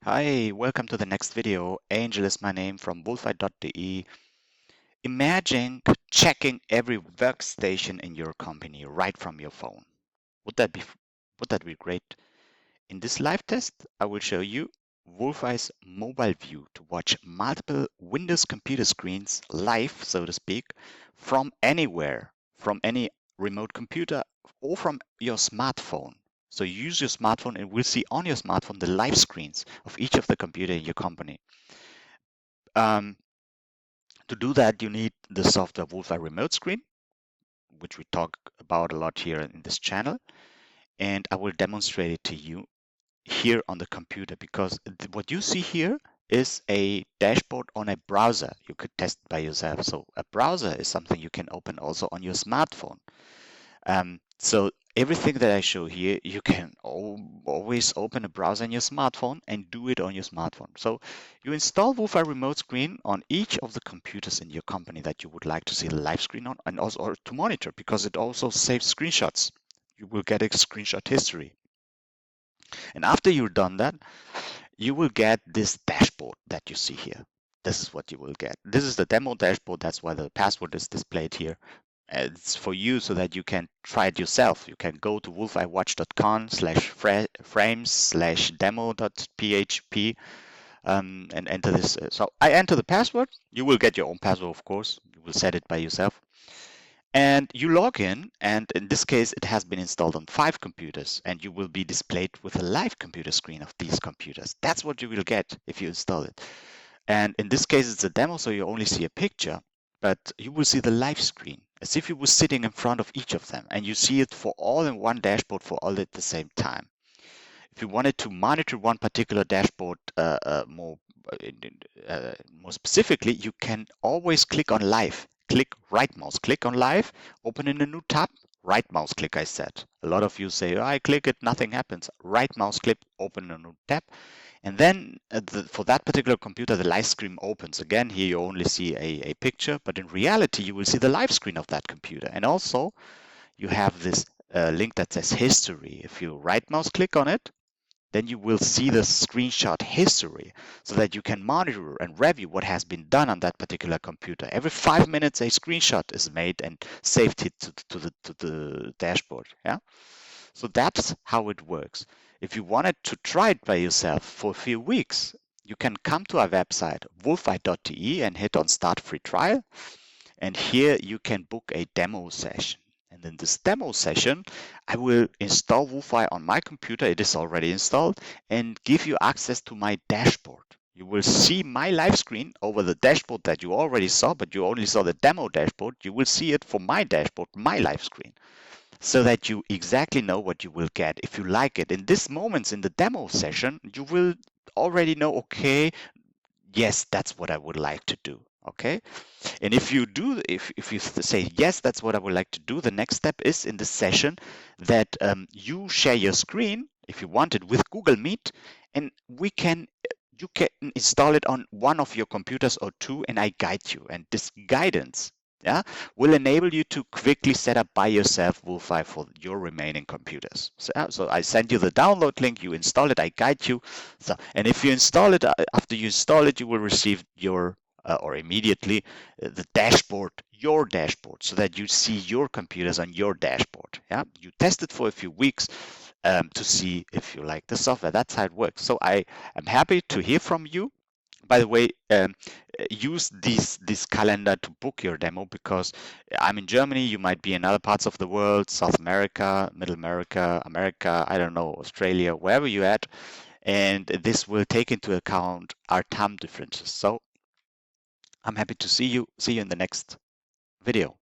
Hi, welcome to the next video. Angel is my name from wolfeye.de. Imagine checking every workstation in your company right from your phone. Would that be great? In this live test, I will show you Wolfeye's mobile view to watch multiple Windows computer screens live, so to speak, from anywhere, from any remote computer or from your smartphone. So use your smartphone and we'll see on your smartphone the live screens of each of the computer in your company. Um, to do that, you need the software Wolfeye Remote Screen, which we talk about a lot here in this channel. And I will demonstrate it to you here on the computer because what you see here is a dashboard on a browser. You could test by yourself. So a browser is something you can open also on your smartphone. So everything that I show here, you can always open a browser on your smartphone and do it on your smartphone. So you install Wolfeye Remote Screen on each of the computers in your company that you would like to see the live screen on and also to monitor because it also saves screenshots. You will get a screenshot history. And after you've done that, you will get this dashboard that you see here. This is what you will get. This is the demo dashboard. That's why the password is displayed here. It's for you so that you can try it yourself. You can go to wolfeyewatch.com/frames/demo.php and enter this. So I enter the password. You will get your own password, of course. You will set it by yourself. And you log in, and in this case, it has been installed on 5 computers, and you will be displayed with a live computer screen of these computers. That's what you will get if you install it. And in this case, it's a demo, so you only see a picture, but you will see the live screen as if you were sitting in front of each of them, and you see it for all in one dashboard for all at the same time. If you wanted to monitor one particular dashboard more specifically, you can always click on live. Click right mouse, click on live, open in a new tab, right mouse click, I said. A lot of you say, oh, I click it, nothing happens. Right mouse click, open a new tab. And then for that particular computer, the live screen opens. Again, here you only see a picture, but in reality, you will see the live screen of that computer. And also, you have this link that says history. If you right mouse click on it, then you will see the screenshot history so that you can monitor and review what has been done on that particular computer. Every 5 minutes, a screenshot is made and saved to the dashboard. Yeah. So that's how it works. If you wanted to try it by yourself for a few weeks, you can come to our website, wolfeye.de, and hit on Start Free Trial. And here you can book a demo session. And in this demo session, I will install Wolfeye on my computer. It is already installed and give you access to my dashboard. You will see my live screen over the dashboard that you already saw, but you only saw the demo dashboard. You will see it for my dashboard, my live screen, so that you exactly know what you will get if you like it. In this moments in the demo session, you will already know, okay, yes, that's what I would like to do. Okay. And if you do, if you say, yes, that's what I would like to do, the next step is in the session that you share your screen, if you want it, with Google Meet, and you can install it on one of your computers or two, and I guide you. And this guidance, yeah, will enable you to quickly set up by yourself Wolfeye for your remaining computers. So I send you the download link, you install it, I guide you. So, and if you install it, after you install it, you will receive your or immediately the dashboard, your dashboard, so that you see your computers on your dashboard. Yeah, you test it for a few weeks to see if you like the software. That's how it works. So I am happy to hear from you. By the way, use this calendar to book your demo because I'm in Germany. You might be in other parts of the world, South America, Middle America, America, I don't know, Australia, wherever you're at. And this will take into account our time differences. So I'm happy to see you in the next video.